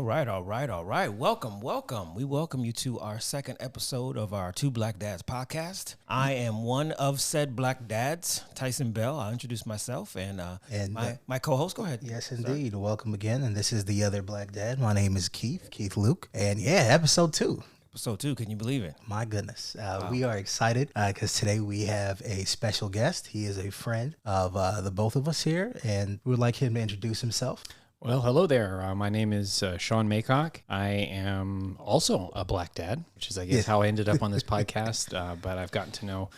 All right. Welcome. We welcome you to our second episode of our Two Black Dads podcast. I am one of said black dads, Tyson Bell. I'll introduce myself and my co-host. Go ahead. Yes, indeed. Sir. Welcome again. And this is the other black dad. My name is Keith Luke. And yeah, episode 2. Episode 2, can you believe it? My goodness. Wow. We are excited because today we have a special guest. He is a friend of the both of us here, and we would like him to introduce himself. Well, hello there. My name is Sean Maycock. I am also a black dad, which is, I guess, how I ended up on this podcast. But I've gotten to know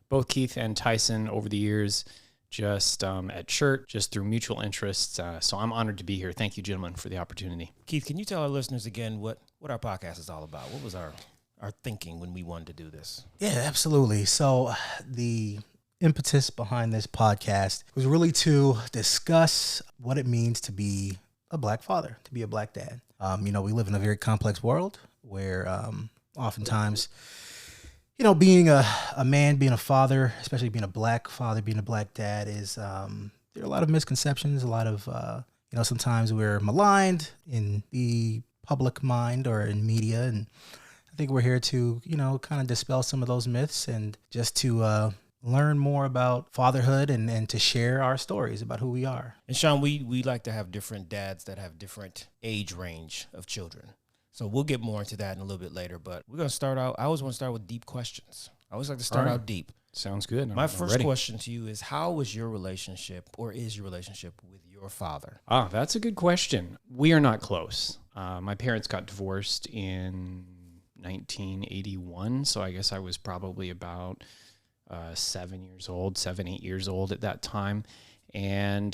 both Keath and Tyson over the years, just at church, just through mutual interests. So I'm honored to be here. Thank you, gentlemen, for the opportunity. Keath, can you tell our listeners again what our podcast is all about? What was our thinking when we wanted to do this? Yeah, absolutely. So the impetus behind this podcast was really to discuss what it means to be a black father, to be a black dad. We live in a very complex world where oftentimes, being a man, being a father, especially being a black father, being a black dad is, there are a lot of misconceptions, a lot of, sometimes we're maligned in the public mind or in media. And I think we're here to, kind of dispel some of those myths and just to, learn more about fatherhood and to share our stories about who we are. And Sean, we like to have different dads that have different age range of children. So we'll get more into that in a little bit later, but we're going to start out. I always want to start with deep questions. I always like to start out deep. Sounds good. My first question to you is, how was your relationship or is your relationship with your father? That's a good question. We are not close. My parents got divorced in 1981, so I guess I was probably about 7, 8 years old at that time. And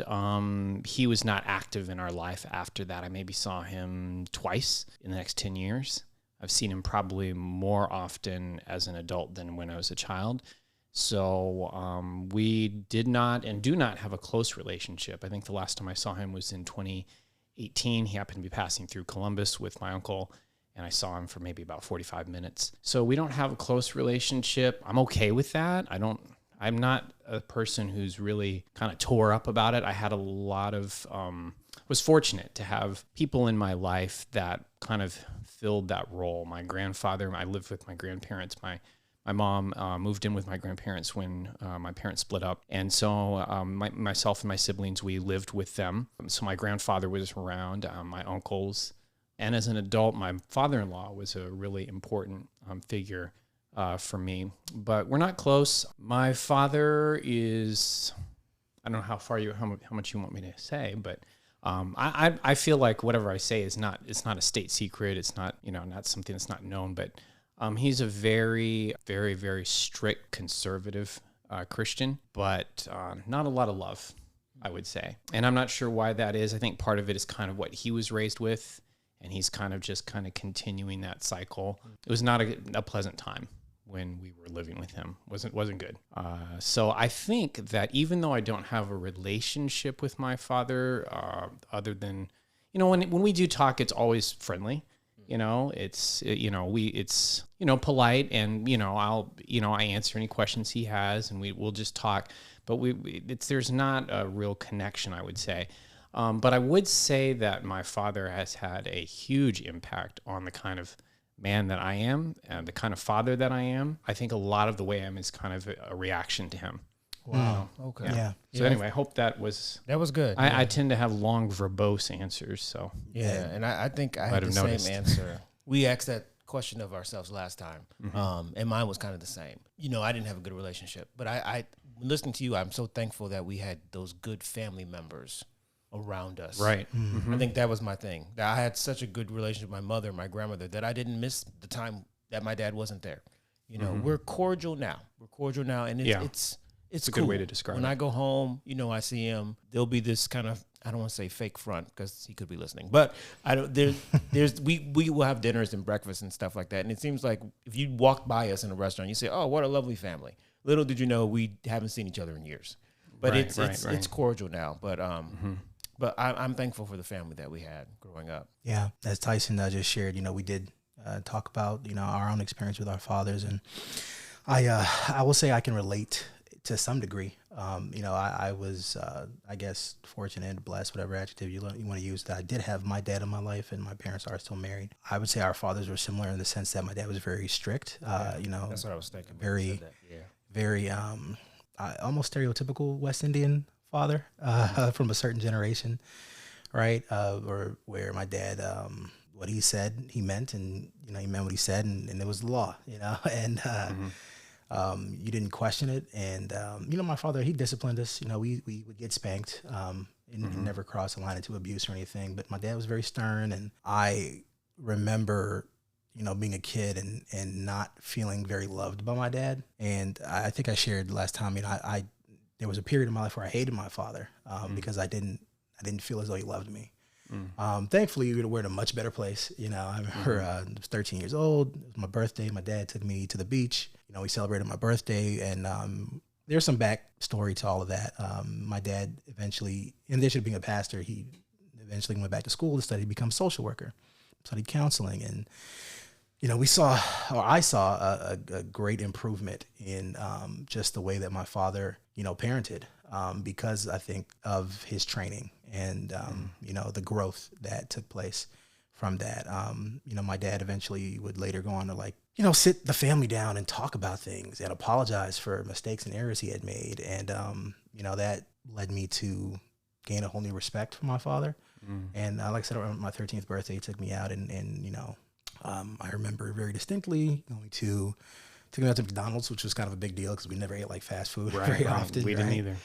he was not active in our life after that. I maybe saw him twice in the next 10 years. I've seen him probably more often as an adult than when I was a child. So we did not and do not have a close relationship. I think the last time I saw him was in 2018. He happened to be passing through Columbus with my uncle, and I saw him for maybe about 45 minutes. So we don't have a close relationship. I'm okay with that. I'm not a person who's really kind of tore up about it. I had a lot of, was fortunate to have people in my life that kind of filled that role. My grandfather, I lived with my grandparents. My mom moved in with my grandparents when my parents split up. And so myself and my siblings, we lived with them. So my grandfather was around, my uncles. And as an adult, my father-in-law was a really important figure for me. But we're not close. My father is, I don't know how much you want me to say, but I feel like whatever I say it's not a state secret. It's not, not something that's not known. But he's a very, very, very strict conservative Christian, but not a lot of love, I would say. And I'm not sure why that is. I think part of it is kind of what he was raised with. And he's kind of continuing that cycle. It was not a pleasant time when we were living with him. Wasn't good. So I think that even though I don't have a relationship with my father, other than, when we do talk, it's always friendly. It's polite, and I answer any questions he has, and we'll just talk. But there's not a real connection, I would say. But I would say that my father has had a huge impact on the kind of man that I am and the kind of father that I am. I think a lot of the way I am is kind of a reaction to him. Wow. Okay. Yeah. So anyway, I hope that was good. I tend to have long, verbose answers. So yeah, and I think I had the same answer. We asked that question of ourselves last time, and mine was kind of the same. I didn't have a good relationship, but I listening to you, I'm so thankful that we had those good family members around us. Right. Mm-hmm. I think that was my thing. That I had such a good relationship with my mother and my grandmother that I didn't miss the time that my dad wasn't there. We're cordial now. And it's a cool. good way to describe it. When I go home, I see him, there'll be this kind of, I don't want to say fake front because he could be listening, but we will have dinners and breakfast and stuff like that. And it seems like if you walk by us in a restaurant, you say, "Oh, what a lovely family." Little did you know we haven't seen each other in years. But it's cordial now. But But I'm thankful for the family that we had growing up. Yeah, as Tyson just shared, we did talk about, our own experience with our fathers. And I will say I can relate to some degree I was, I guess, fortunate, blessed, whatever adjective you want to use, that I did have my dad in my life, and my parents are still married. I would say our fathers were similar in the sense that my dad was very strict. That's what I was thinking. Very, very, almost stereotypical West Indian father from a certain generation, right? Or where my dad, what he said, he meant, and he meant what he said, and it was the law, and. You didn't question it. And, my father, he disciplined us. We would get spanked and never cross the line into abuse or anything. But my dad was very stern. And I remember, being a kid and not feeling very loved by my dad. And I think I shared last time, there was a period in my life where I hated my father because I didn't feel as though he loved me. Thankfully, we're in a much better place. I remember I was 13 years old. It was my birthday. My dad took me to the beach. We celebrated my birthday, and there's some backstory to all of that. My dad eventually, in addition to being a pastor, he eventually went back to school to study to become a social worker, studied counseling, and I saw a great improvement in just the way that my father, parented, because I think of his training and, the growth that took place from that. My dad eventually would later go on to sit the family down and talk about things and apologize for mistakes and errors he had made. And, that led me to gain a whole new respect for my father. And like I said, on my 13th birthday, he took me out and I remember very distinctly taking me out to McDonald's, which was kind of a big deal because we never ate fast food very often. We didn't either.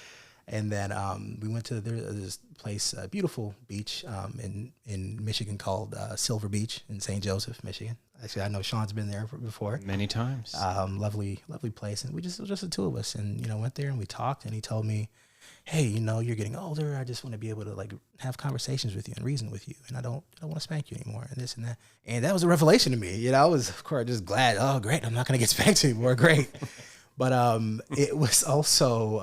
And then we went to this place, a beautiful beach in Michigan called Silver Beach in St. Joseph, Michigan. Actually, I know Sean's been there before. Many times. Lovely place. And it was just the two of us. And, went there and we talked, and he told me, hey, you're getting older. I just want to be able to have conversations with you and reason with you. And I don't want to spank you anymore and this and that. And that was a revelation to me. I was, of course, just glad. Oh, great. I'm not going to get spanked anymore. Great. But it was also,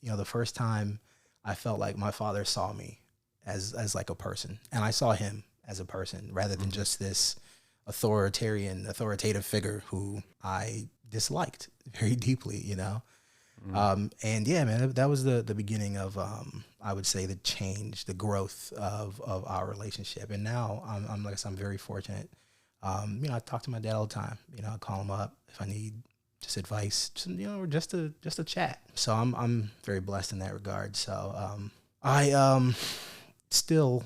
the first time I felt like my father saw me as a person, and I saw him as a person rather than just this authoritative figure who I disliked very deeply, And yeah, man, that was the beginning of, I would say, the change, the growth of our relationship. And now I'm like I said, I'm very fortunate. I talk to my dad all the time. I call him up if I need just advice, or just a chat. So I'm very blessed in that regard. So I still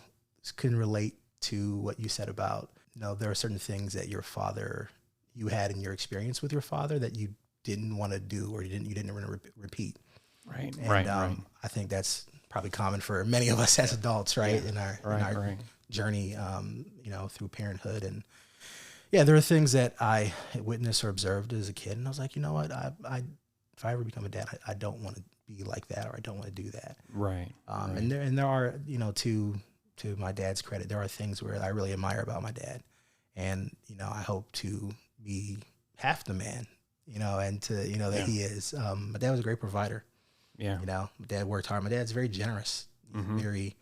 can relate to what you said about, there are certain things that you had in your experience with your father that you didn't want to do or you didn't want to repeat. Right. And, right. I think that's probably common for many of us as adults, right? Yeah. In our journey, through parenthood. And yeah, there are things that I witnessed or observed as a kid, and I was like, you know what, if I ever become a dad, I don't want to be like that, or I don't want to do that. Right. And there are, to my dad's credit, there are things where I really admire about my dad, and I hope to be half the man, and to that he is. My dad was a great provider. Yeah. My dad worked hard. My dad's very generous, very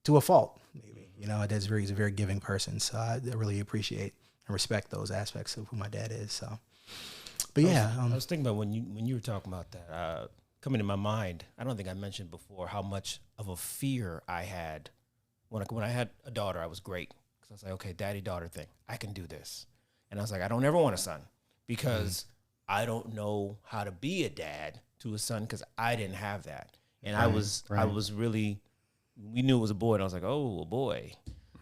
to a fault, maybe. My dad's he's a very giving person, so I really appreciate and respect those aspects of who my dad is. So, but yeah, I was thinking about when you were talking about that, coming to my mind. I don't think I mentioned before how much of a fear I had when I had a daughter. I was great because I was like, okay, daddy-daughter thing, I can do this. And I was like, I don't ever want a son because I don't know how to be a dad to a son because I didn't have that. And I was really, we knew it was a boy, and I was like, oh, a boy.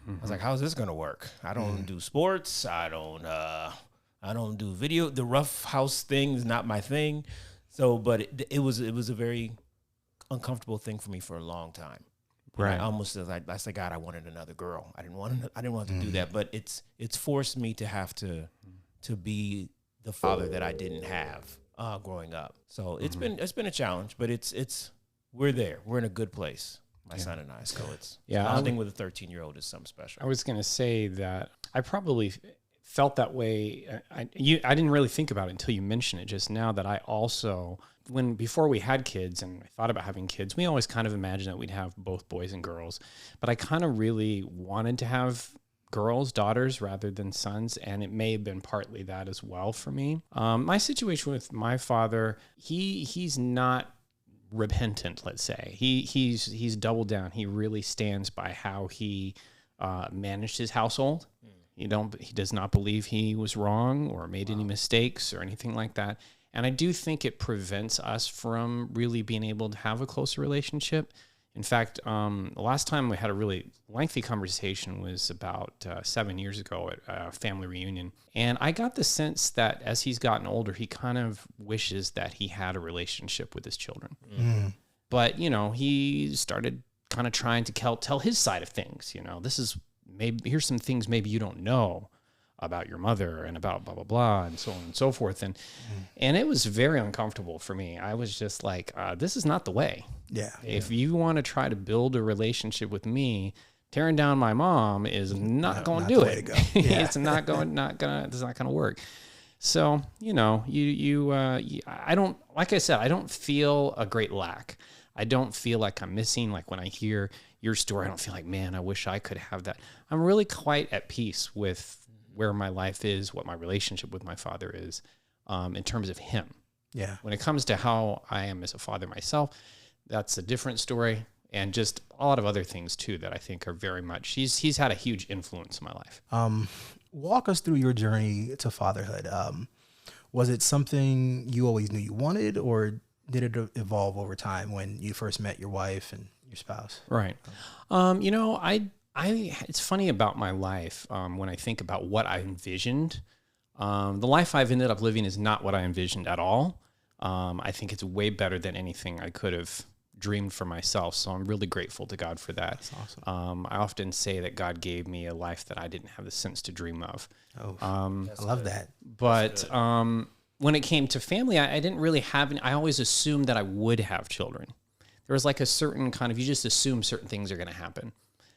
I was like, how's this gonna work? I don't do sports. I don't do video. The rough house thing is not my thing. So, but it was a very uncomfortable thing for me for a long time. Right. I almost I said, God, I wanted another girl. I didn't want to do that. But it's forced me to have to be the father that I didn't have growing up. So it's been a challenge, but we're there. We're in a good place. My son and I. So it's bonding with a 13-year-old is something special. I was going to say that I probably felt that way. I didn't really think about it until you mentioned it just now, that I also, before we had kids and I thought about having kids, we always kind of imagined that we'd have both boys and girls. But I kind of really wanted to have daughters rather than sons, and it may have been partly that as well for me. My situation with my father, he's not repentant, let's say. He's doubled down. He really stands by how he managed his household. He does not believe he was wrong or made any mistakes or anything like that. And I do think it prevents us from really being able to have a closer relationship. In fact, the last time we had a really lengthy conversation was about 7 years ago at a family reunion. And I got the sense that as he's gotten older, he kind of wishes that he had a relationship with his children. Mm. But, he started kind of trying to tell his side of things. Here's some things maybe you don't know about your mother and about blah, blah, blah, and so on and so forth. And it was very uncomfortable for me. I was just like, this is not the way. Yeah. If you want to try to build a relationship with me, tearing down my mom is not going to do it. Yeah. It's not going to work. So, I don't, like I said, I don't feel a great lack. I don't feel like I'm missing. Like when I hear your story, I don't feel like, man, I wish I could have that. I'm really quite at peace with where my life is, what my relationship with my father is, in terms of him. Yeah. When it comes to how I am as a father myself, that's a different story, and just a lot of other things too that I think are very much. He's had a huge influence in my life. Walk us through your journey to fatherhood. Was it something you always knew you wanted, or did it evolve over time when you first met your wife and your spouse? Right. It's funny about my life when I think about what I envisioned. The life I've ended up living is not what I envisioned at all. I think it's way better than anything I could have dreamed for myself. So I'm really grateful to God for that. That's awesome. I often say that God gave me a life that I didn't have the sense to dream of. Oh, I love that. But when it came to family, I didn't really have I always assumed that I would have children. There was like a certain kind of, you just assume certain things are going to happen.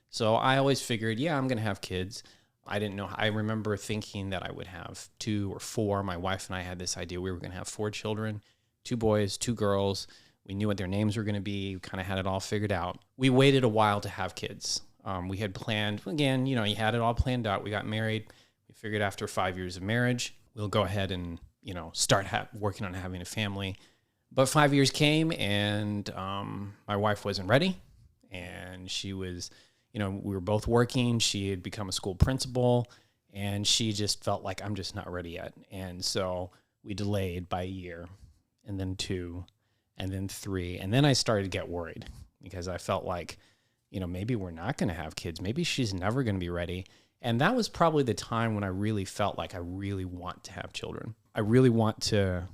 So I always figured, yeah, I'm going to have kids. I didn't know. I remember thinking that I would have 2 or 4. My wife and I had this idea. We were going to have 4 children, 2 boys, 2 girls. We knew what their names were going to be. We kind of had it all figured out. We waited a while to have kids. We had planned, again, you had it all planned out. We got married. We figured after 5 years of marriage, we'll go ahead and, start working on having a family. But 5 years came, and my wife wasn't ready. And she was, we were both working. She had become a school principal, and she just felt like, I'm just not ready yet. And so we delayed by a year, and then 2, and then 3. And then I started to get worried because I felt like, maybe we're not going to have kids. Maybe she's never going to be ready. And that was probably the time when I really felt like I really want to have children. I really want to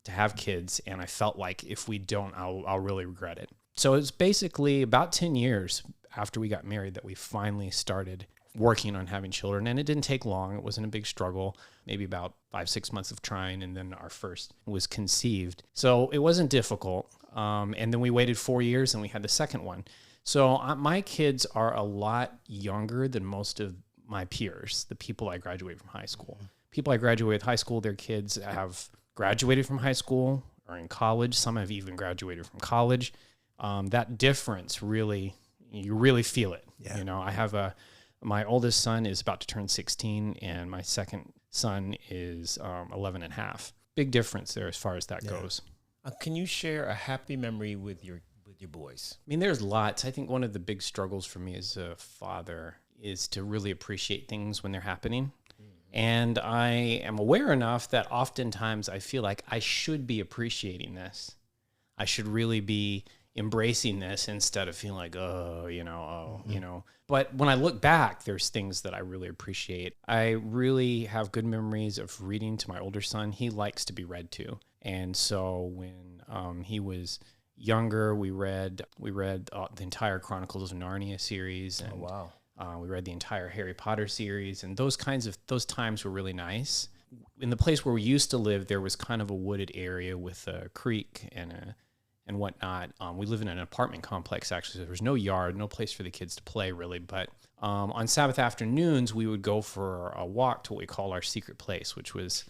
have kids. And I felt like if we don't, I'll really regret it. So it's basically about 10 years after we got married that we finally started working on having children. And it didn't take long. It wasn't a big struggle, maybe about 5-6 months of trying. And then our first was conceived. So it wasn't difficult. And then we waited 4 years and we had the second one. So my kids are a lot younger than most of my peers, the people I graduated from high school. People I graduated high school, their kids have graduated from high school or in college. Some have even graduated from college. That difference really, you really feel it. Yeah. I have my oldest son is about to turn 16 and my second son is 11 and a half. Big difference there as far as that goes. Can you share a happy memory with your boys? I mean, there's lots. I think one of the big struggles for me as a father is to really appreciate things when they're happening. And I am aware enough that oftentimes I feel like I should be appreciating this. I should really be embracing this instead of feeling like, But when I look back, there's things that I really appreciate. I really have good memories of reading to my older son. He likes to be read to. And so when he was younger, we read the entire Chronicles of Narnia series. And, we read the entire Harry Potter series, and those times were really nice. In the place where we used to live, there was kind of a wooded area with a creek and whatnot. We live in an apartment complex, actually, so there was no yard, no place for the kids to play, really. But on Sabbath afternoons, we would go for a walk to what we call our secret place, which was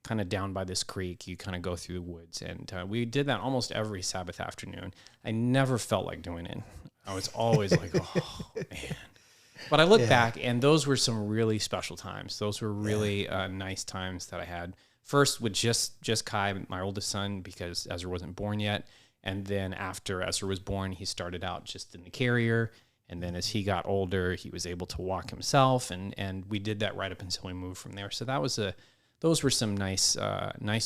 kind of down by this creek. You kind of go through the woods, and we did that almost every Sabbath afternoon. I never felt like doing it. I was always like, oh, man. But I look back, and those were some really special times. Those were really nice times that I had. First with just Kai, my oldest son, because Ezra wasn't born yet. And then after Ezra was born, he started out just in the carrier. And then as he got older, he was able to walk himself. And we did that right up until we moved from there. So those were some nice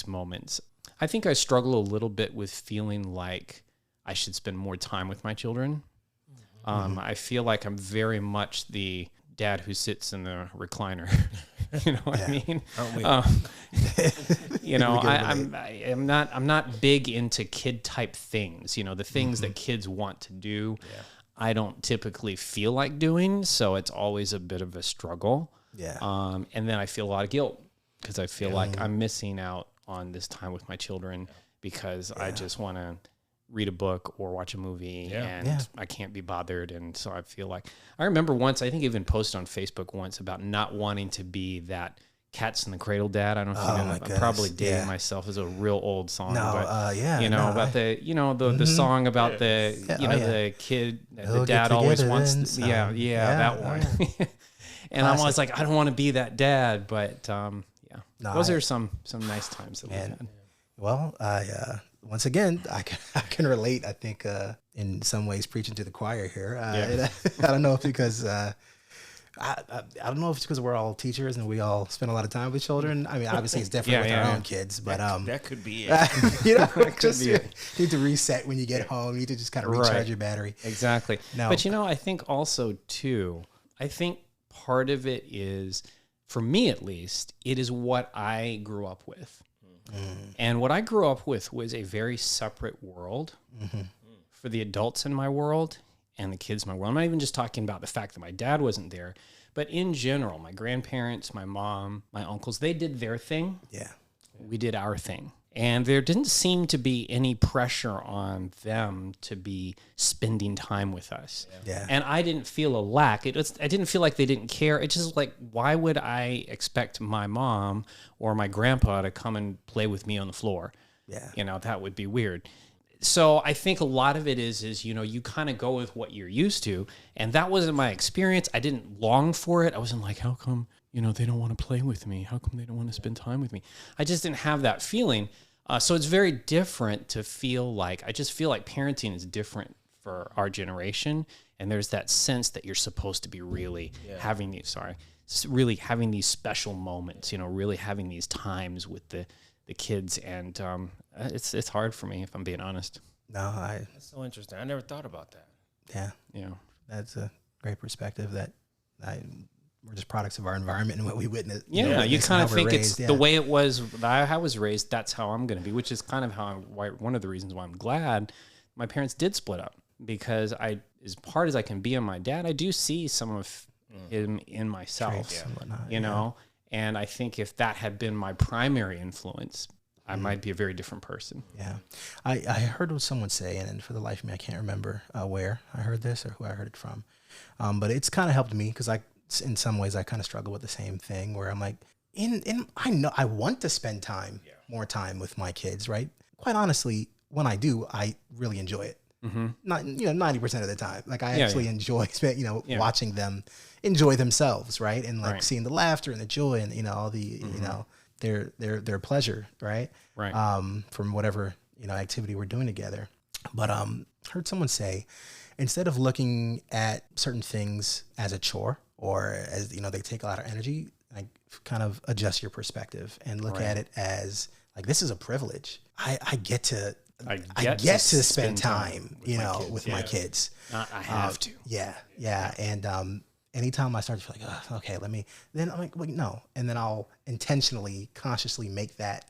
moments. I think I struggle a little bit with feeling like I should spend more time with my children. I feel like I'm very much the dad who sits in the recliner. You know what I mean? You know, I'm not big into kid type things. You know, the things that kids want to do, I don't typically feel like doing. So it's always a bit of a struggle. Yeah. And then I feel a lot of guilt because I feel like I'm missing out on this time with my children because I just want to read a book or watch a movie and I can't be bothered. And so I feel like, I remember once, I think I even posted on Facebook once about not wanting to be that Cats in the Cradle dad. I don't know if you know, I'm probably dating myself. It's a real old song. But, you know, about the song about the kid, the dad always wants, that one. And I'm always like, I don't want to be that dad, but those are some nice times that we've had. Well, once again, I can relate. I think in some ways preaching to the choir here. I don't know if because I don't know if it's because we're all teachers and we all spend a lot of time with children. I mean, obviously it's different with our own kids, but that could be it. You know, just need to reset when you get home. You need to just kind of recharge your battery. Exactly. No. But you know, I think also too, I think part of it is, for me at least, it is what I grew up with. And what I grew up with was a very separate world for the adults in my world and the kids in my world. I'm not even just talking about the fact that my dad wasn't there, but in general, my grandparents, my mom, my uncles, they did their thing. Yeah. We did our thing. And there didn't seem to be any pressure on them to be spending time with us. Yeah. And I didn't feel a lack. I didn't feel like they didn't care. It's just like, why would I expect my mom or my grandpa to come and play with me on the floor? Yeah. You know, that would be weird. So I think a lot of it is, you know, you kind of go with what you're used to. And that wasn't my experience. I didn't long for it. I wasn't like, how come, you know, they don't want to play with me? How come they don't want to spend time with me? I just didn't have that feeling. So it's very different to feel like, I just feel like parenting is different for our generation. And there's that sense that you're supposed to be really having these special moments, you know, really having these times with the kids. And it's hard for me, if I'm being honest. No, that's so interesting. I never thought about that. Yeah. You know, that's a great perspective that we're just products of our environment and what we witness. Yeah, you kind of think it's the way it was. I was raised. That's how I'm going to be, which is kind of one of the reasons why I'm glad my parents did split up, because as hard as I can be on my dad, I do see some of him in myself. You know, and I think if that had been my primary influence, I might be a very different person. Yeah, I heard someone say, and for the life of me, I can't remember where I heard this or who I heard it from, but it's kind of helped me because in some ways, I kind of struggle with the same thing where I'm like, I know I want to spend more time with my kids, right? Quite honestly, when I do, I really enjoy it. Not 90% of the time. Like I actually enjoy watching them enjoy themselves, right? And like seeing the laughter and the joy and all the their pleasure, right? From whatever activity we're doing together. But heard someone say, instead of looking at certain things as a chore, or as they take a lot of energy, like kind of adjust your perspective and look at it as like, this is a privilege. I get to spend time with my kids. I have to. And anytime I start to feel like, okay, then I'm like, well, no. And then I'll intentionally, consciously make that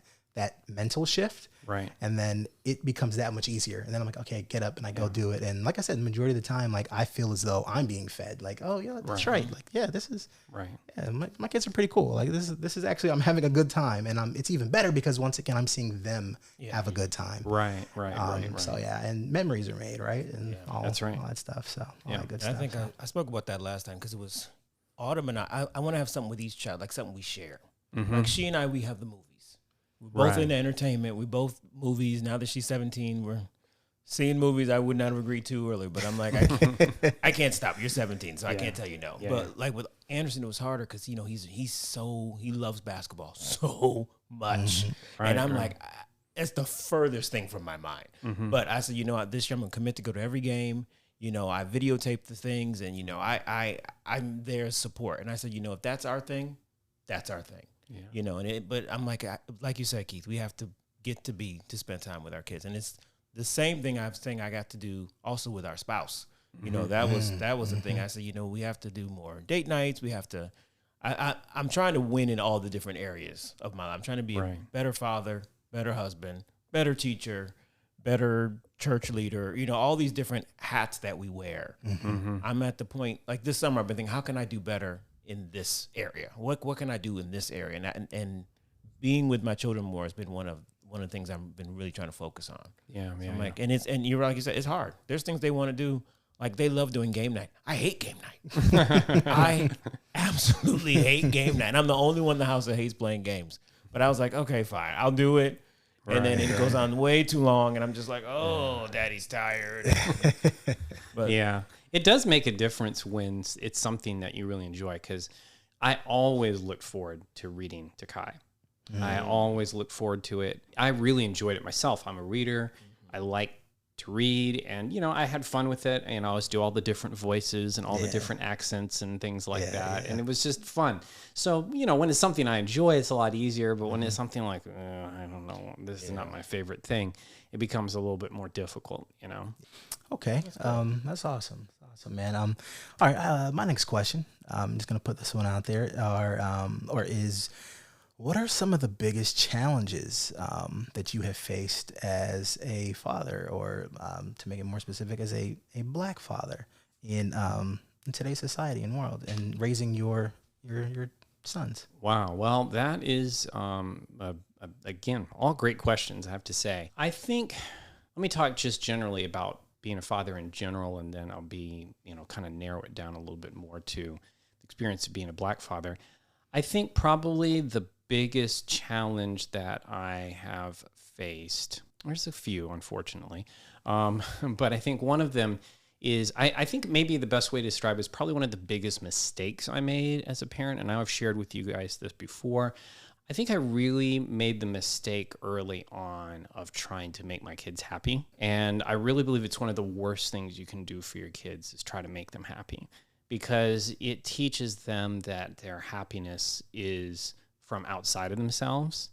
mental shift. Right. And then it becomes that much easier. And then I'm like, okay, get up and I go do it. And like I said, the majority of the time, like I feel as though I'm being fed. Like, oh yeah, that's right. Like, yeah, this is right. Yeah, my kids are pretty cool. Like this is actually, I'm having a good time. And it's even better because once again, I'm seeing them have a good time. Right. So yeah, and memories are made, right? And that's right. all that stuff. So all that good stuff. I think I spoke about that last time because it was Autumn and I want to have something with each child, like something we share. Like she and I, we have the movies. We're both into entertainment. We both movies. Now that she's 17, we're seeing movies I would not have agreed to earlier. But I'm like, I can't stop. You're 17, so I can't tell you no. But like with Anderson, it was harder because he loves basketball so much, and I'm like, it's the furthest thing from my mind. But I said, you know what, this year I'm gonna commit to go to every game. You know, I videotape the things, and you know, I'm there as support. And I said, you know, if that's our thing, that's our thing. Yeah. You know, but I'm like you said, Keith, we have to get to spend time with our kids, and it's the same thing I got to do also with our spouse. You know, that was the thing. I said, you know, we have to do more date nights. We have to. I'm trying to win in all the different areas of my life. I'm trying to be a better father, better husband, better teacher, better church leader. You know, all these different hats that we wear. I'm at the point, like this summer, I've been thinking, how can I do better in this area? What can I do in this area? And being with my children more has been one of the things I've been really trying to focus on. Yeah, so like, and you're like you said, it's hard. There's things they want to do. Like they love doing game night. I hate game night. I absolutely hate game night. And I'm the only one in the house that hates playing games. But I was like, okay, fine, I'll do it. And then it goes on way too long, and I'm just like, oh, daddy's tired. But yeah, it does make a difference when it's something that you really enjoy, because I always look forward to reading to Kai. I always look forward to it. I really enjoyed it myself. I'm a reader. I like to read, and you know, I had fun with it, and I always do all the different voices and all the different accents and things like that, and it was just fun. So you know, when it's something I enjoy, it's a lot easier, but when it's something like I don't know, this is not my favorite thing, it becomes a little bit more difficult, you know. Okay, that's awesome. Man. All right, my next question, I'm just gonna put this one out there, is what are some of the biggest challenges that you have faced as a father, or to make it more specific, as a Black father in today's society and world, and raising your sons? Wow. Well, that is, again, all great questions, I have to say. I think, let me talk just generally about being a father in general, and then I'll kind of narrow it down a little bit more to the experience of being a Black father. I think probably the biggest challenge that I have faced, there's a few, unfortunately, but I think one of them is, I think maybe the best way to describe it is probably one of the biggest mistakes I made as a parent, and I've shared with you guys this before. I think I really made the mistake early on of trying to make my kids happy, and I really believe it's one of the worst things you can do for your kids is try to make them happy, because it teaches them that their happiness is from outside of themselves.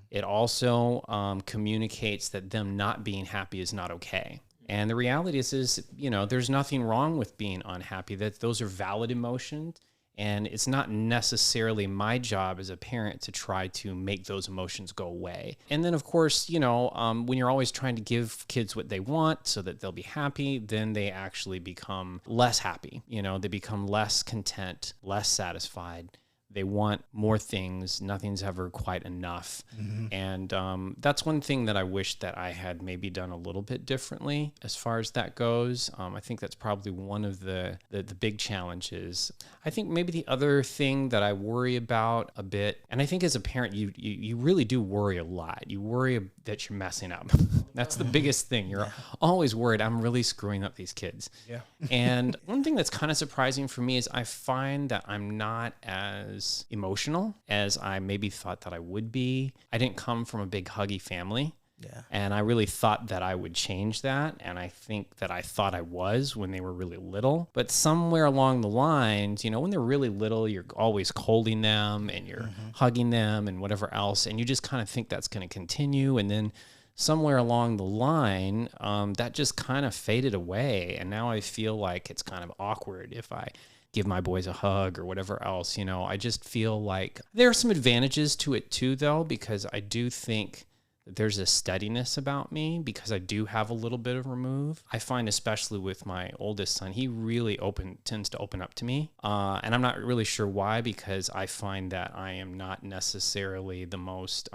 It also communicates that them not being happy is not okay. And the reality is, you know, there's nothing wrong with being unhappy, that those are valid emotions. And it's not necessarily my job as a parent to try to make those emotions go away. And then, of course, you know, when you're always trying to give kids what they want so that they'll be happy, then they actually become less happy. You know, they become less content, less satisfied. They want more things. Nothing's ever quite enough. And that's one thing that I wish that I had maybe done a little bit differently as far as that goes. I think that's probably one of the big challenges. I think maybe the other thing that I worry about a bit, and I think as a parent, you really do worry a lot. You worry that you're messing up. That's the biggest thing. You're always worried, I'm really screwing up these kids. Yeah. And one thing that's kind of surprising for me is I find that I'm not as emotional as I maybe thought that I would be. I didn't come from a big huggy family. Yeah. And I really thought that I would change that. And I think that I thought I was when they were really little. But somewhere along the lines, you know, when they're really little, you're always holding them and you're hugging them and whatever else. And you just kind of think that's going to continue. And then somewhere along the line, that just kind of faded away. And now I feel like it's kind of awkward if I give my boys a hug or whatever else. You know, I just feel like there are some advantages to it too, though, because I do think there's a steadiness about me because I do have a little bit of remove. I find, especially with my oldest son, he really tends to open up to me. And I'm not really sure why, because I find that I am not necessarily the most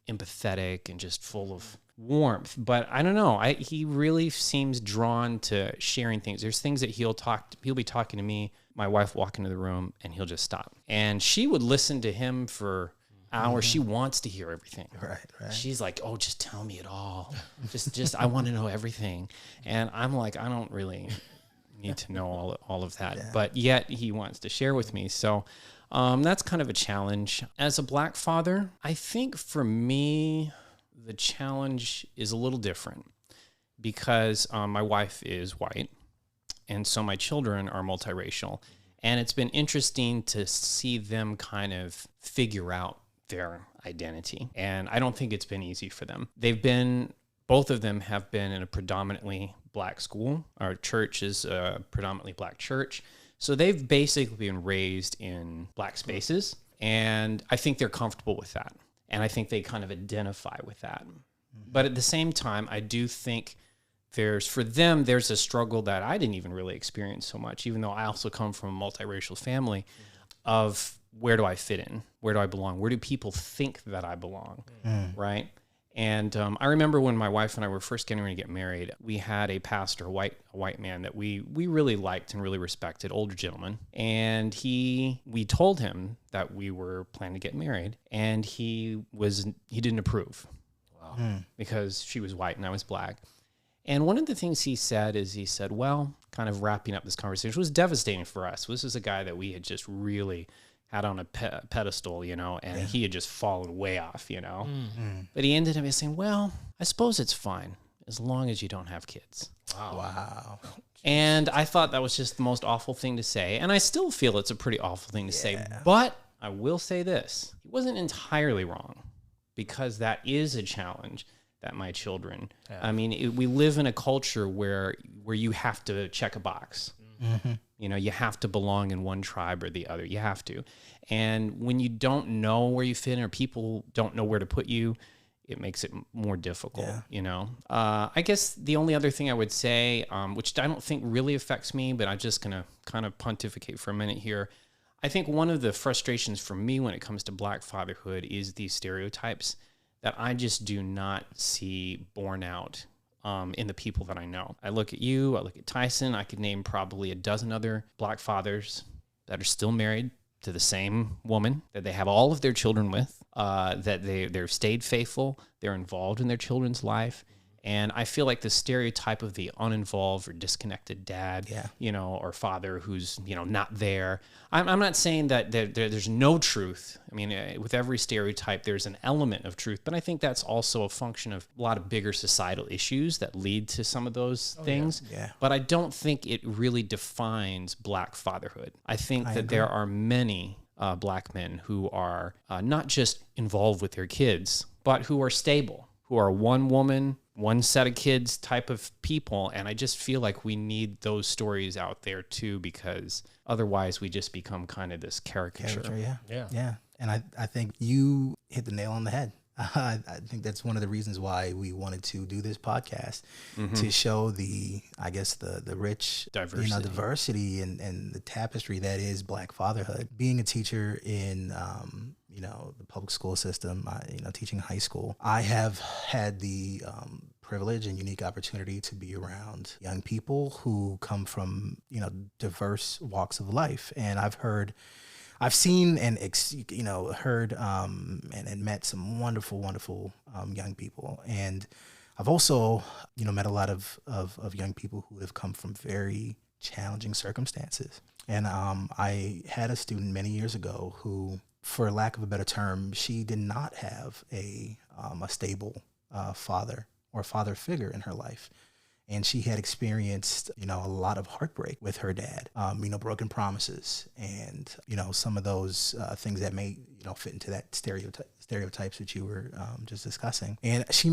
empathetic and just full of warmth. But I don't know. He really seems drawn to sharing things. There's things that he'll be talking to me, my wife walk into the room, and he'll just stop. And she would listen to him for hours. She wants to hear everything. Right. She's like, oh, just tell me it all. Just I want to know everything. And I'm like, I don't really need to know all of that. Yeah. But yet he wants to share with me. So that's kind of a challenge. As a Black father, I think for me, The challenge is a little different because my wife is white, and so my children are multiracial. And it's been interesting to see them kind of figure out their identity. And I don't think it's been easy for them. Both of them have been in a predominantly black school. Our church is a predominantly black church. So they've basically been raised in black spaces. And I think they're comfortable with that. And I think they kind of identify with that. But at the same time, I do think for them, there's a struggle that I didn't even really experience so much, even though I also come from a multiracial family, of where do I fit in? Where do I belong? Where do people think that I belong? Right? And I remember when my wife and I were first getting ready to get married, we had a pastor, a white man that we really liked and really respected, older gentleman. And we told him that we were planning to get married, and he didn't approve. Wow. Because she was white and I was black. And one of the things he said, well, kind of wrapping up this conversation, was devastating for us. This is a guy that we had just really had on a pedestal, and he had just fallen way off, But he ended up saying, well, I suppose it's fine as long as you don't have kids. Wow. And I thought that was just the most awful thing to say. And I still feel it's a pretty awful thing to say. But I will say this. He wasn't entirely wrong, because that is a challenge that my children, I mean, we live in a culture where you have to check a box. Mm-hmm. You have to belong in one tribe or the other. You have to. And when you don't know where you fit in, or people don't know where to put you, it makes it more difficult, I guess the only other thing I would say, which I don't think really affects me, but I'm just going to kind of pontificate for a minute here. I think one of the frustrations for me when it comes to Black fatherhood is these stereotypes that I just do not see borne out in the people that I know. I look at you, I look at Tyson, I could name probably a dozen other Black fathers that are still married to the same woman, that they have all of their children with, that they've stayed faithful, they're involved in their children's life. And I feel like the stereotype of the uninvolved or disconnected dad, or father who's, not there. I'm not saying that there's no truth. I mean, with every stereotype, there's an element of truth. But I think that's also a function of a lot of bigger societal issues that lead to some of those things. Yeah. But I don't think it really defines Black fatherhood. I think that there are many Black men who are not just involved with their kids, but who are stable, who are one woman, one set of kids type of people. And I just feel like we need those stories out there too, because otherwise we just become kind of this caricature. Yeah. And I think you hit the nail on the head. I think that's one of the reasons why we wanted to do this podcast, to show the rich diversity and the tapestry that is Black fatherhood. Being a teacher in, the public school system, teaching high school, I have had the privilege and unique opportunity to be around young people who come from, diverse walks of life. And I've seen and heard and met some wonderful young people, and I've also met a lot of young people who have come from very challenging circumstances. And I had a student many years ago who, for lack of a better term, she did not have a stable father or father figure in her life. And she had experienced, a lot of heartbreak with her dad, broken promises, and, some of those things that may, fit into that stereotypes that you were just discussing. And she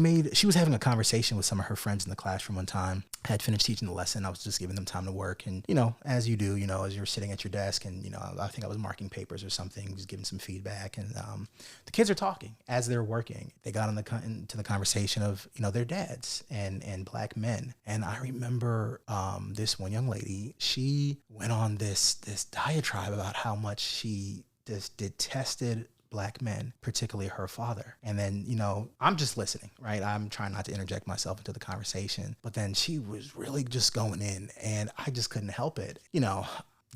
was having a conversation with some of her friends in the classroom one time. I had finished teaching the lesson. I was just giving them time to work. And, as you do, as you're sitting at your desk and, I think I was marking papers or something, just giving some feedback. And the kids are talking as they're working. They got into the conversation of, their dads and Black men. And I remember this one young lady, she went on this diatribe about how much she just detested Black men, particularly her father. And then, I'm just listening, right? I'm trying not to interject myself into the conversation. But then she was really just going in, and I just couldn't help it.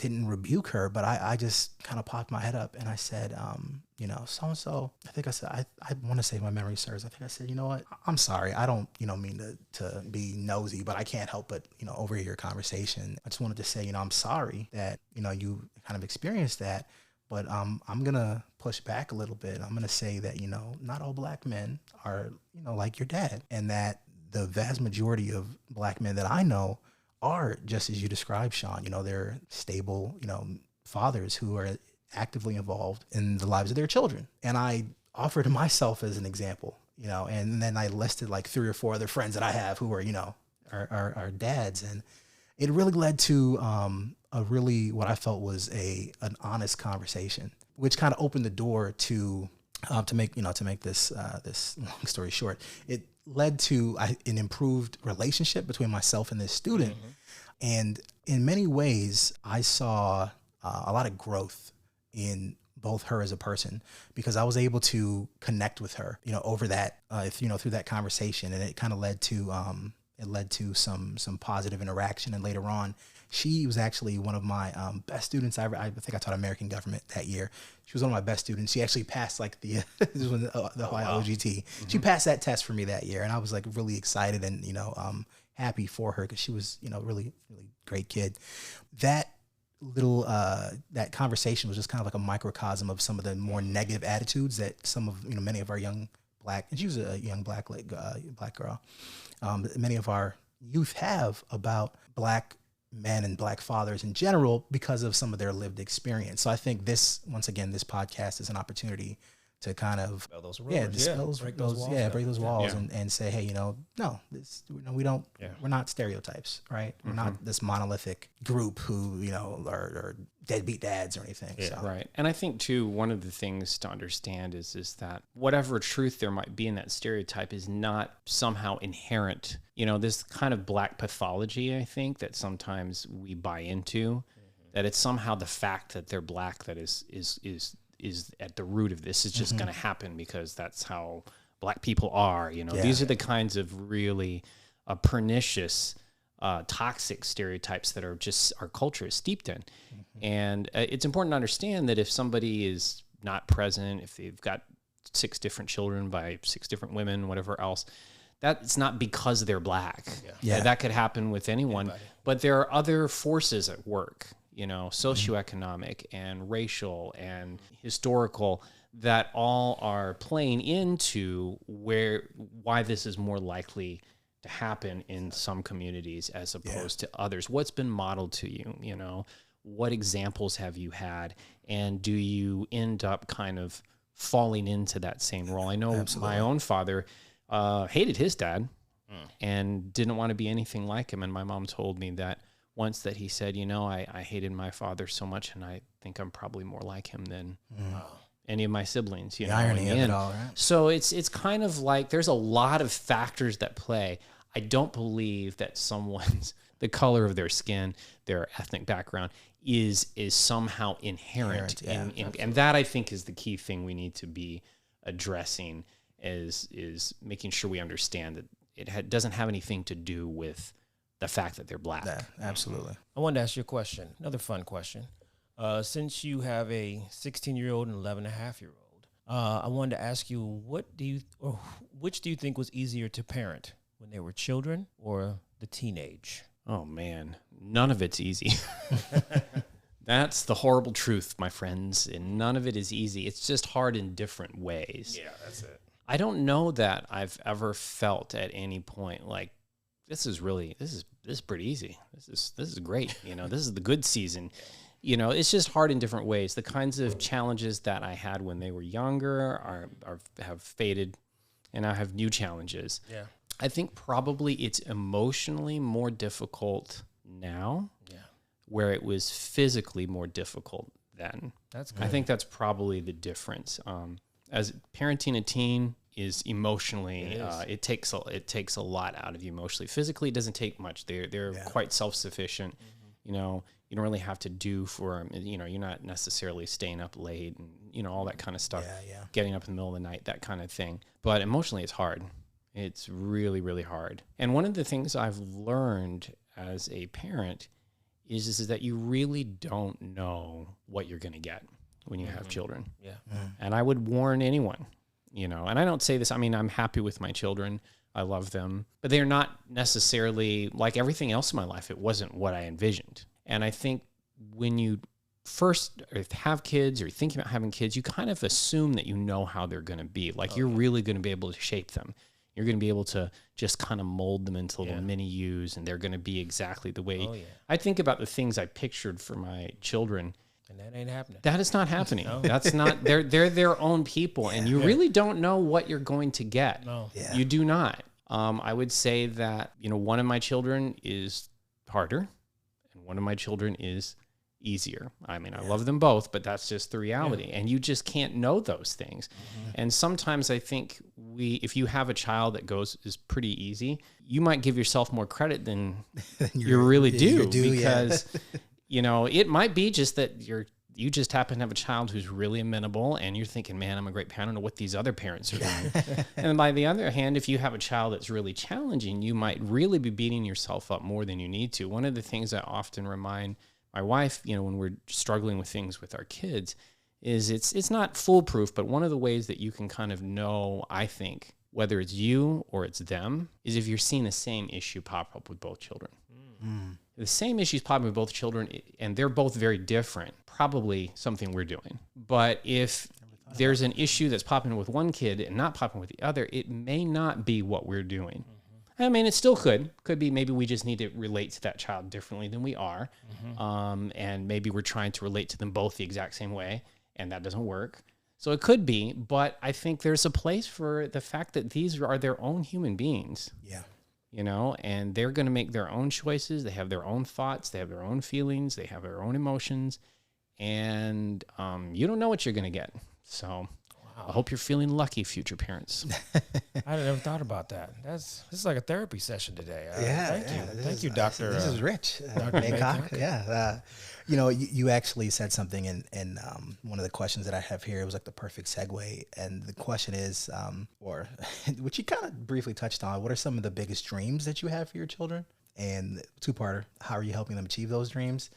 Didn't rebuke her, but I just kind of popped my head up and I said, so-and-so, I think I said, I want to say my memory serves. I think I said, you know what? I'm sorry. I don't, mean to be nosy, but I can't help but, overhear your conversation. I just wanted to say, I'm sorry that, you kind of experienced that. But I'm going to push back a little bit. I'm going to say that, not all black men are, like your dad, and that the vast majority of black men that I know are just as you described, Sean. They're stable, fathers who are actively involved in the lives of their children. And I offered myself as an example, and then I listed like 3 or 4 other friends that I have who are, are dads. And it really led to what I felt was an honest conversation, which kind of opened the door to make this long story short, it led to an improved relationship between myself and this student. Mm-hmm. And in many ways, I saw a lot of growth in both her as a person, because I was able to connect with her, over that, through that conversation. And it kind of led to some positive interaction. And later on, she was actually one of my best students. I think I taught American government that year. She was one of my best students. She actually passed like the Ohio OGT. Mm-hmm. She passed that test for me that year. And I was like really excited and, happy for her, because she was, really, really great kid. That little, that conversation was just kind of like a microcosm of some of the more negative attitudes that some of, many of our young black, and she was a young black girl, many of our youth have about black men and black fathers in general because of some of their lived experience. So I think this podcast is an opportunity to kind of dispel those rumors. Break those walls and say, hey, we're not stereotypes, right? Mm-hmm. We're not this monolithic group who, are deadbeat dads or anything. Yeah. So. Right. And I think too, one of the things to understand is that whatever truth there might be in that stereotype is not somehow inherent. This kind of black pathology, I think, that sometimes we buy into, that it's somehow the fact that they're black that is at the root of this. Is just going to happen because that's how black people are. These are the kinds of really pernicious, toxic stereotypes that are just our culture is steeped in. And it's important to understand that if somebody is not present, if they've got 6 different children by 6 different women, whatever else, that's not because they're black. Yeah. That could happen with anyone. Anybody. But there are other forces at work, socioeconomic and racial and historical, that all are playing into why this is more likely to happen in some communities as opposed to others. What's been modeled to you, what examples have you had, and do you end up kind of falling into that same role? I know my own father hated his dad and didn't want to be anything like him. And my mom told me that once, that he said, I hated my father so much, and I think I'm probably more like him than any of my siblings. The irony of it all, right? So it's kind of like there's a lot of factors that play. I don't believe that the color of their skin, their ethnic background is somehow inherent. And that, I think, is the key thing we need to be addressing, is making sure we understand that it doesn't have anything to do with the fact that they're black. Yeah, absolutely. I wanted to ask you a question, another fun question. Since you have a 16-year-old and 11-and-a-half-year-old, I wanted to ask you, which do you think was easier to parent, when they were children or the teenage? Oh man, none of it's easy. That's the horrible truth, my friends. And none of it is easy. It's just hard in different ways. Yeah, that's it. I don't know that I've ever felt at any point like, this is pretty easy. This is great. This is the good season. It's just hard in different ways. The kinds of challenges that I had when they were younger have faded, and I have new challenges. Yeah. I think probably it's emotionally more difficult now, where it was physically more difficult then. That's good. I think that's probably the difference. As parenting a teen is emotionally, it takes a lot out of you emotionally. Physically, it doesn't take much. They're quite self-sufficient. You don't really have to do for them. You're not necessarily staying up late and all that kind of stuff. Getting up in the middle of the night, that kind of thing. But emotionally, it's hard. It's really, really hard. And one of the things I've learned as a parent is that you really don't know what you're going to get when you have children. Yeah. And I would warn anyone, and I don't say this, I'm happy with my children. I love them, but they're not necessarily like everything else in my life. It wasn't what I envisioned. And I think when you first have kids or thinking about having kids, you kind of assume that you know how they're going to be. Like you're really going to be able to shape them. You're going to be able to just kind of mold them into little mini yous, and they're going to be exactly the way. I think about the things I pictured for my children. And that ain't happening. That is not happening. No. That's not, they're their own people, and you really don't know what you're going to get. No. Yeah. You do not. I would say that, one of my children is harder, and one of my children is easier. I mean, I love them both, but that's just the reality. And you just can't know those things. And sometimes I think if you have a child that is pretty easy, you might give yourself more credit than you really do, because, it might be just that you just happen to have a child who's really amenable, and you're thinking, man, I'm a great parent. I don't know what these other parents are doing. And by the other hand, if you have a child that's really challenging, you might really be beating yourself up more than you need to. One of the things I often remind my wife, when we're struggling with things with our kids, is it's not foolproof, but one of the ways that you can kind of know, I think, whether it's you or it's them, is if you're seeing the same issue pop up with both children. The same issues popping with both children, and they're both very different, probably something we're doing. But if there's an issue that's popping with one kid and not popping with the other, it may not be what we're doing. I mean, it still could be maybe we just need to relate to that child differently than we are. And maybe we're trying to relate to them both the exact same way, and that doesn't work. So it could be, but I think there's a place for the fact that these are their own human beings. Yeah. And they're going to make their own choices. They have their own thoughts. They have their own feelings. They have their own emotions. And you don't know what you're going to get. So I hope you're feeling lucky, future parents. I never thought about that. This is like a therapy session today. Thank you, Doctor. This is rich, Dr. Maycock. Yeah, you actually said something in one of the questions that I have here. It was like the perfect segue, and the question is, or which you kind of briefly touched on. What are some of the biggest dreams that you have for your children? And two-parter: how are you helping them achieve those dreams?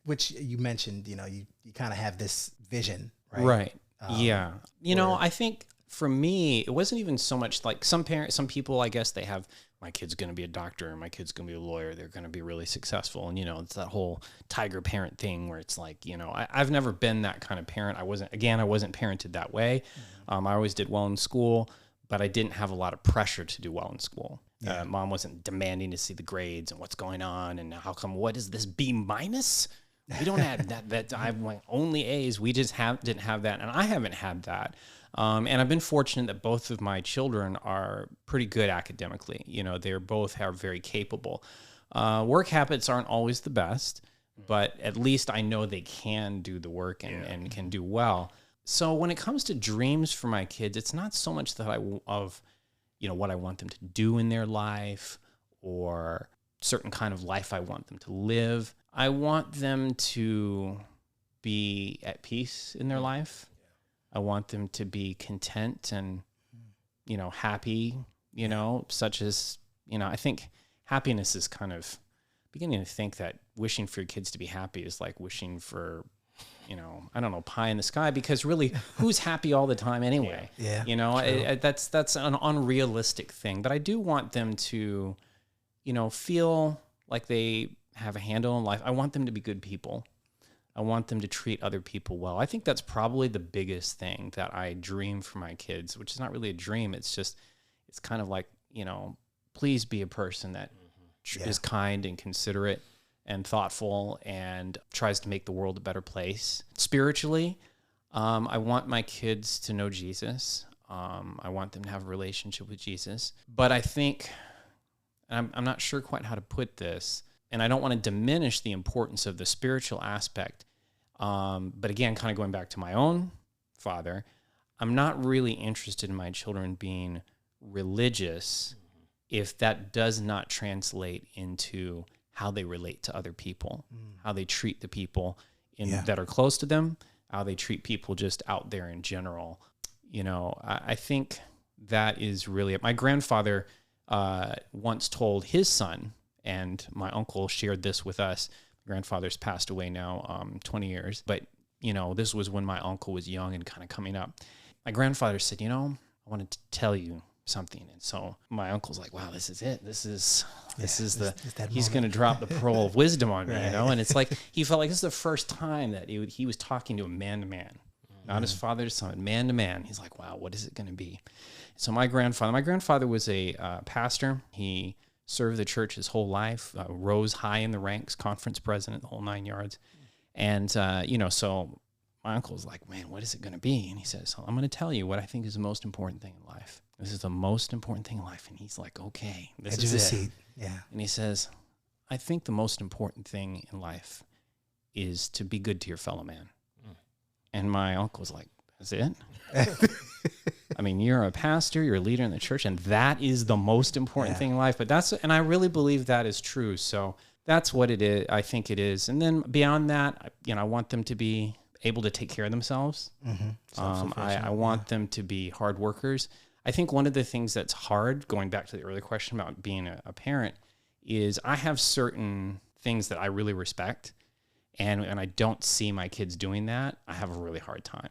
Which you mentioned, you kind of have this vision, right? Right. Yeah. I think for me, it wasn't even so much like some people, I guess they have, my kid's going to be a doctor, and my kid's going to be a lawyer. They're going to be really successful. And, it's that whole tiger parent thing where it's like, I've never been that kind of parent. I wasn't parented that way. I always did well in school, but I didn't have a lot of pressure to do well in school. Yeah. Mom wasn't demanding to see the grades and what's going on. And how come, what is this B minus? We don't have that I want only A's. We just didn't have that. And I haven't had that. And I've been fortunate that both of my children are pretty good academically. They're both are very capable. Work habits aren't always the best, but at least I know they can do the work and can do well. So when it comes to dreams for my kids, it's not so much that what I want them to do in their life or certain kind of life I want them to live. I want them to be at peace in their life. I want them to be content and, happy, such as, I think happiness is kind of beginning to think that wishing for your kids to be happy is like wishing for, I don't know, pie in the sky, because really who's happy all the time anyway? Yeah. That's an unrealistic thing, but I do want them to, feel like they have a handle on life. I want them to be good people. I want them to treat other people well. I think that's probably the biggest thing that I dream for my kids, which is not really a dream. It's kind of like, please be a person that is kind and considerate and thoughtful and tries to make the world a better place. Spiritually, I want my kids to know Jesus. I want them to have a relationship with Jesus. But I think, I'm not sure quite how to put this, and I don't want to diminish the importance of the spiritual aspect. But again, kind of going back to my own father, I'm not really interested in my children being religious if that does not translate into how they relate to other people, how they treat the people that are close to them, how they treat people just out there in general. I think that is really it. My grandfather once told his son, and my uncle shared this with us. Grandfather's passed away now, 20 years. But, this was when my uncle was young and kind of coming up. My grandfather said, I wanted to tell you something. And so my uncle's like, wow, this is it. He's moment. going to drop the pearl of wisdom on me, Right. you know? And it's like, he felt like this is the first time that he was talking to a man to man, not his father to son, man to man. He's like, wow, what is it going to be? So my grandfather was a pastor. He served the church his whole life, rose high in the ranks, conference president, the whole 9 yards. And, so my uncle's like, man, what is it going to be? And he says, I'm going to tell you what I think is the most important thing in life. This is the most important thing in life. And he's like, okay, this is it. Seat. Yeah. And he says, I think the most important thing in life is to be good to your fellow man. And my uncle was like, that's it? I mean, you're a pastor, you're a leader in the church, and that is the most important thing in life. But and I really believe that is true. So that's what it is. I think it is. And then beyond that, I want them to be able to take care of themselves. I want them to be hard workers. I think one of the things that's hard, going back to the earlier question about being a parent, is I have certain things that I really respect. And I don't see my kids doing that, I have a really hard time.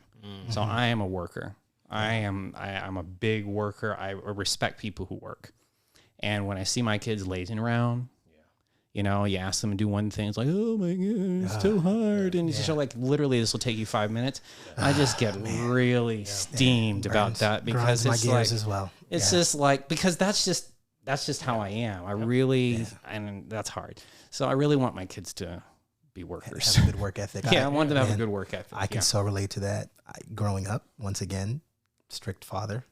So I am a worker. I'm a big worker. I respect people who work. And when I see my kids lazing around, you ask them to do one thing, it's like, oh my God, it's too hard. And it's just like, literally, this will take you 5 minutes. I just get really steamed about that because it's like, as well. It's just like, because that's just how I am. I really, and that's hard. So I really want my kids to be workers. Have a good work ethic. I want them to have a good work ethic. I can so relate to that. Growing up, once again, strict father,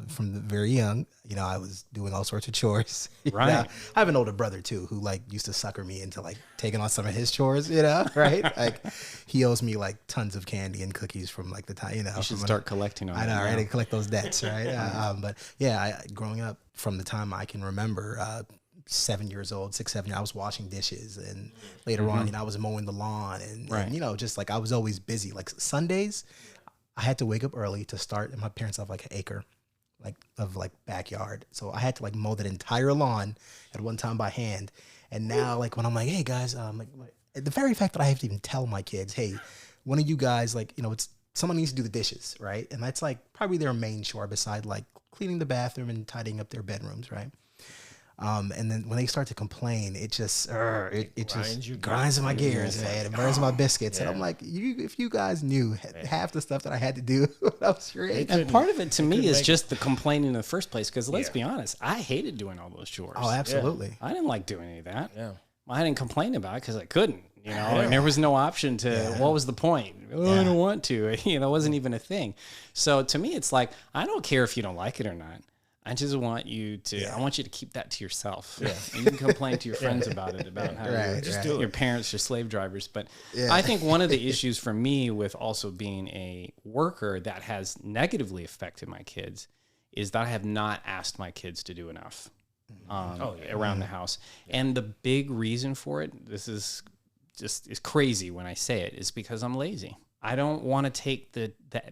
from the very young, I was doing all sorts of chores. Right. I have an older brother too, who used to sucker me into taking on some of his chores, right? He owes me tons of candy and cookies from the time, You should start collecting on I know, that right? now. I collect those debts, right? But growing up, from the time I can remember, 7 years old, 6, 7, I was washing dishes, and later on, I was mowing the lawn, and I was always busy. Sundays, I had to wake up early to start, and my parents have an acre, of backyard, so I had to mow that entire lawn at one time by hand. And now, when I'm hey guys, the very fact that I have to even tell my kids, hey, one of you guys, it's someone needs to do the dishes, right? And that's probably their main chore beside cleaning the bathroom and tidying up their bedrooms, right? And then when they start to complain, it just grinds in my gears, man. It burns my biscuits. And I'm like, if you guys knew half the stuff that I had to do when I was your age. And part of it to me is just the complaining in the first place. Because let's be honest, I hated doing all those chores. Oh, absolutely. I didn't like doing any of that. Yeah. I didn't complain about it because I couldn't, and there was no option to, what was the point? Oh, I don't want to, it wasn't even a thing. So to me, it's I don't care if you don't like it or not. I just want you to, I want you to keep that to yourself. Yeah. And you can complain to your friends about it, about how your parents are slave drivers. But I think one of the issues for me with also being a worker that has negatively affected my kids is that I have not asked my kids to do enough around the house. And the big reason for it, this is crazy when I say it, is because I'm lazy. I don't want to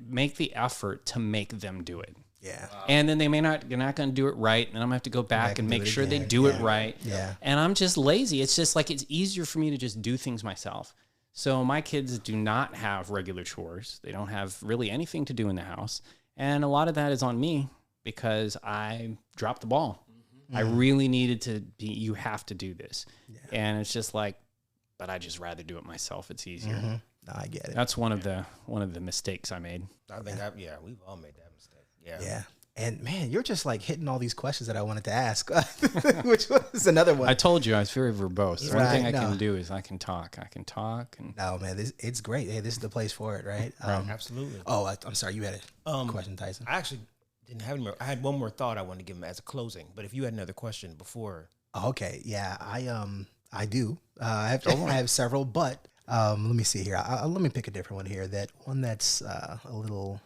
make the effort to make them do it. Yeah. Wow. And then you're not going to do it right. And I'm going to have to go back and make sure they do it right. Yeah. And I'm just lazy. It's just it's easier for me to just do things myself. So my kids do not have regular chores. They don't have really anything to do in the house. And a lot of that is on me because I dropped the ball. Mm-hmm. I really needed to be, you have to do this. Yeah. And it's just but I just rather do it myself. It's easier. Mm-hmm. No, I get it. That's one of the mistakes I made. I think we've all made that mistake. Yeah. Yeah. And man, you're just hitting all these questions that I wanted to ask, which was another one. I told you I was very verbose. The Right, one thing I can do is I can talk. And no, man, it's great. Hey, this is the place for it, right? Absolutely. Oh, I'm sorry. You had a question, Tyson. I actually didn't have any more. I had one more thought I wanted to give him as a closing, but if you had another question before. Oh, okay. Yeah, I do. I have several, but let me see here. Let me pick a different one here. That one that's a little.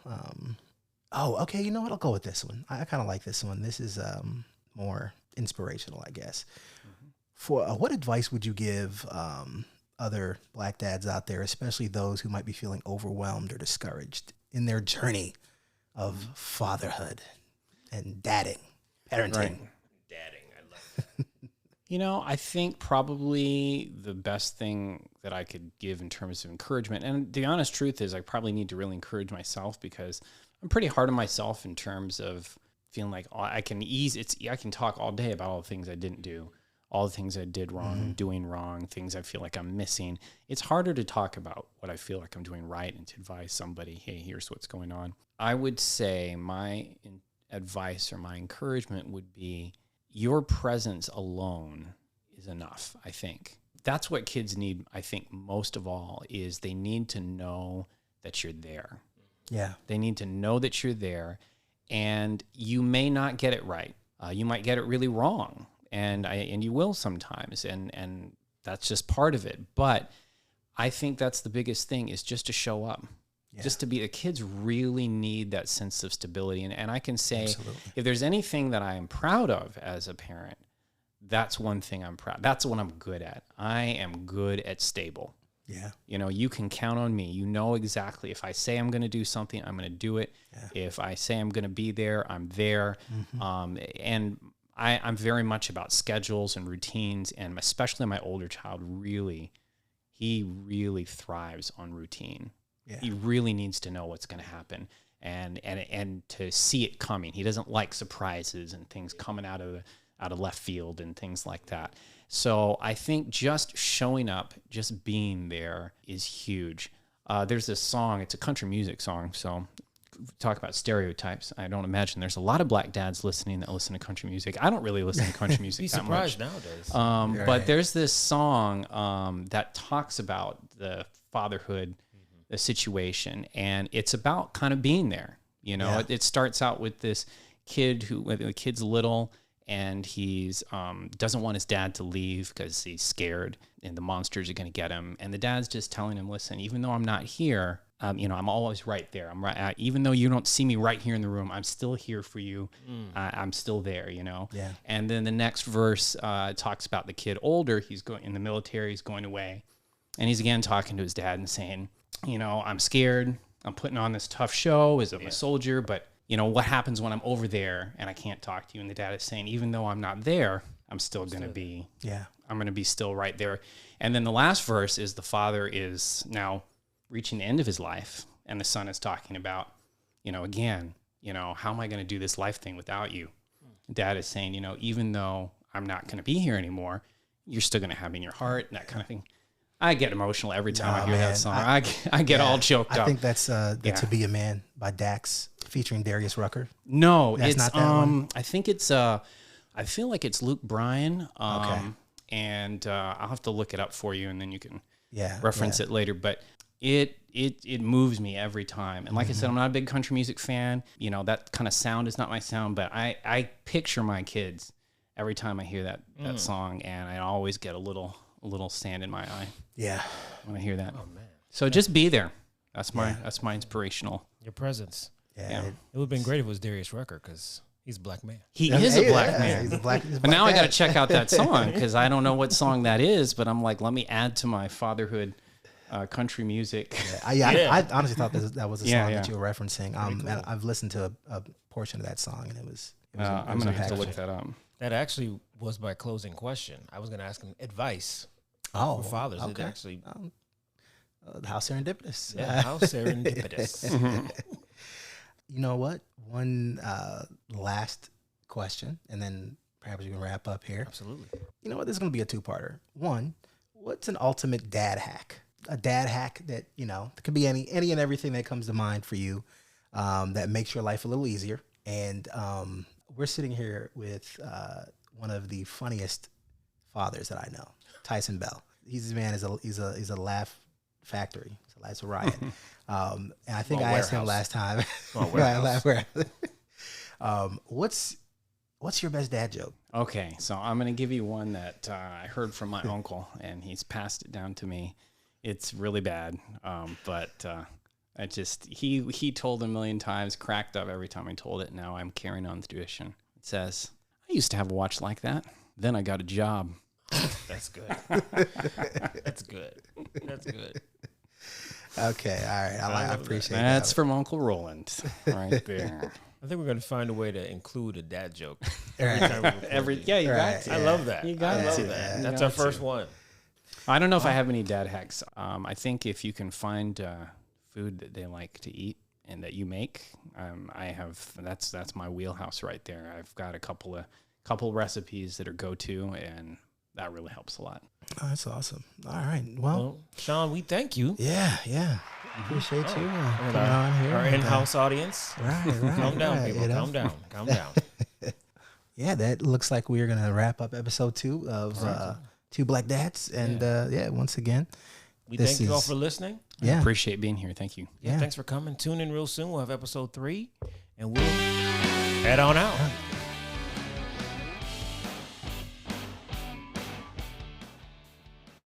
Oh, okay. You know what? I'll go with this one. I kind of like this one. This is more inspirational, I guess. Mm-hmm. For what advice would you give other Black dads out there, especially those who might be feeling overwhelmed or discouraged in their journey of fatherhood and parenting? Right. I love that. I think probably the best thing that I could give in terms of encouragement, and the honest truth is I probably need to really encourage myself because I'm pretty hard on myself in terms of feeling like I can talk all day about all the things I didn't do, all the things I did wrong, doing wrong, things I feel like I'm missing. It's harder to talk about what I feel like I'm doing right and to advise somebody, hey, here's what's going on. I would say my advice or my encouragement would be your presence alone is enough, I think. That's what kids need, I think, most of all, is they need to know that you're there. Yeah. They need to know that you're there, and you may not get it right. You might get it really wrong, and you will sometimes, and that's just part of it. But I think that's the biggest thing, is just to show up. Yeah. Just to be, the kids really need that sense of stability. And I can say, absolutely, if there's anything that I am proud of as a parent, that's one thing I'm proud. That's what I'm good at. I am good at stable. Yeah. You know, you can count on me. You know exactly, if I say I'm going to do something, I'm going to do it. Yeah. If I say I'm going to be there, I'm there. And I'm very much about schedules and routines, and especially my older child, he really thrives on routine. Yeah. He really needs to know what's going to happen and to see it coming. He doesn't like surprises and things coming out of left field and things like that. So I think just showing up, just being there is huge. There's this song, it's a country music song. So talk about stereotypes. I don't imagine there's a lot of black dads listening that listen to country music. I don't really listen to country music Be that surprised much. nowadays. Right. But there's this song that talks about the fatherhood the situation, and it's about kind of being there. You know, yeah. It starts out with this kid when the kid's little, and he's doesn't want his dad to leave because he's scared and the monsters are going to get him. And the dad's just telling him, listen, even though I'm not here, you know, I'm always right there. I'm right. Even though you don't see me right here in the room, I'm still here for you. I'm still there, you know? Yeah. And then the next verse talks about the kid older. He's going in the military. He's going away. And he's again talking to his dad and saying, you know, I'm scared. I'm putting on this tough show as I'm a soldier, but you know, what happens when I'm over there and I can't talk to you? And the dad is saying, even though I'm not there, I'm still going to be, I'm going to be still right there. And then the last verse is the father is now reaching the end of his life. And the son is talking about, you know, again, you know, how am I going to do this life thing without you? Dad is saying, you know, even though I'm not going to be here anymore, you're still going to have me in your heart and that kind of thing. I get emotional every time I hear that song. I get all choked up. I think that's To Be a Man by Dax featuring Darius Rucker. No, that's it's not that one. I think it's I feel like it's Luke Bryan. And I'll have to look it up for you, and then you can reference it later. But it moves me every time. And like I said, I'm not a big country music fan. You know, that kind of sound is not my sound, but I picture my kids every time I hear that song, and I always get a little sand in my eye. Yeah. When I hear that. Oh man. So just be there. That's my inspirational. Your presence. Yeah. It would have been great if it was Darius Rucker, because he's a black man. He is a black man. He's a black But now I got to check out that song, because I don't know what song that is, but I'm like, let me add to my fatherhood country music. I honestly thought that was a song that you were referencing. Cool. And I've listened to a portion of that song, and it was I'm going to have to look that up. That actually was my closing question. I was going to ask him advice for fathers. Okay. It actually, how serendipitous. Yeah, how serendipitous. You know what? One last question, and then perhaps we can wrap up here. Absolutely. You know what? This is going to be a two-parter. One, what's an ultimate dad hack? A dad hack that, you know, it could be any and everything that comes to mind for you that makes your life a little easier. And we're sitting here with one of the funniest fathers that I know, Tyson Bell. He's a laugh factory. It's a riot. And I think I asked him last time. What's your best dad joke? Okay, so I'm going to give you one that I heard from my uncle, and he's passed it down to me. It's really bad, but he told a million times, cracked up every time I told it. Now I'm carrying on the tradition. It says, I used to have a watch like that. Then I got a job. That's good. That's good. That's good. Okay, all right. I appreciate that. That's from Uncle Roland right there. I think we're going to find a way to include a dad joke every time we record. You got to. I love that. You got to. That. That's our first one. I don't know if I have any dad hacks. I think if you can find food that they like to eat and that you make, that's my wheelhouse right there. I've got a couple recipes that are go-to, and that really helps a lot. Oh, that's awesome. All right. Well, Sean, we thank you. Yeah. Appreciate you coming our, on here. Our in-house audience. Right. Calm down, people. You know? Calm down. Yeah, that looks like we're going to wrap up episode 2 of Two Black Dads. And once again, we thank you all for listening. I appreciate being here. Thank you. Yeah, thanks for coming. Tune in real soon. We'll have episode 3, and we'll head on out.